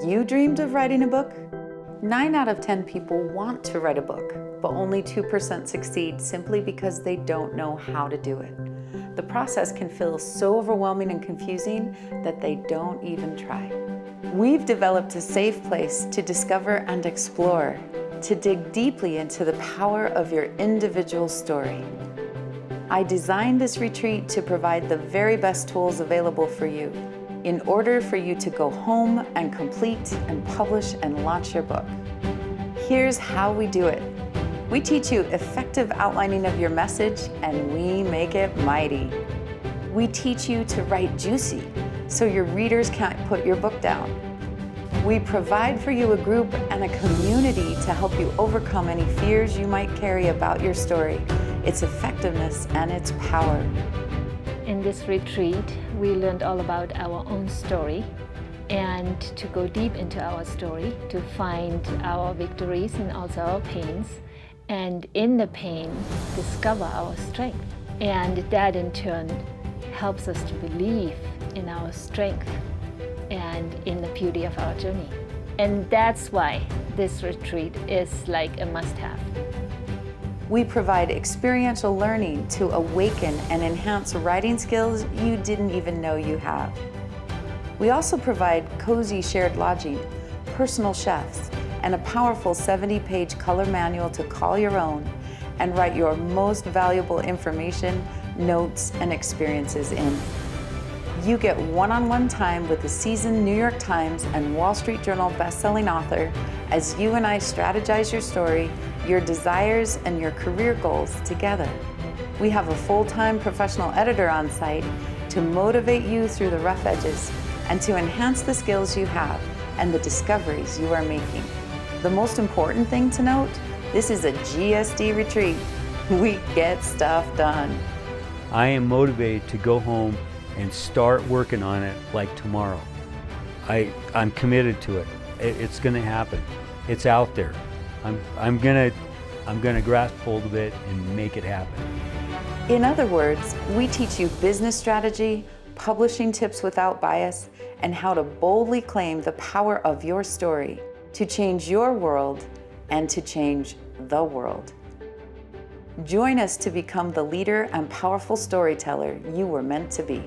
you dreamed of writing a book? 9 out of 10 people want to write a book, but only 2% succeed simply because they don't know how to do it. The process can feel so overwhelming and confusing that they don't even try. We've developed a safe place to discover and explore, to dig deeply into the power of your individual story. I designed this retreat to provide the very best tools available for you in order for you to go home and complete and publish and launch your book. Here's how we do it. We teach you effective outlining of your message, and we make it mighty. We teach you to write juicy, so your readers can't put your book down. We provide for you a group and a community to help you overcome any fears you might carry about your story, its effectiveness, and its power. In this retreat, we learned all about our own story and to go deep into our story, to find our victories and also our pains. And in the pain, discover our strength. And that in turn helps us to believe in our strength and in the beauty of our journey. And that's why this retreat is like a must-have. We provide experiential learning to awaken and enhance writing skills you didn't even know you have. We also provide cozy shared lodging, personal chefs, and a powerful 70-page color manual to call your own and write your most valuable information, notes, and experiences in. You get one-on-one time with the seasoned New York Times and Wall Street Journal best-selling author as you and I strategize your story, your desires, and your career goals together. We have a full-time professional editor on site to motivate you through the rough edges and to enhance the skills you have and the discoveries you are making. The most important thing to note, this is a GSD retreat. We get stuff done. I am motivated to go home and start working on it like tomorrow. I'm committed to it. It's gonna happen. It's out there. I'm gonna grasp hold of it and make it happen. In other words, we teach you business strategy, publishing tips without bias, and how to boldly claim the power of your story to change your world and to change the world. Join us to become the leader and powerful storyteller you were meant to be.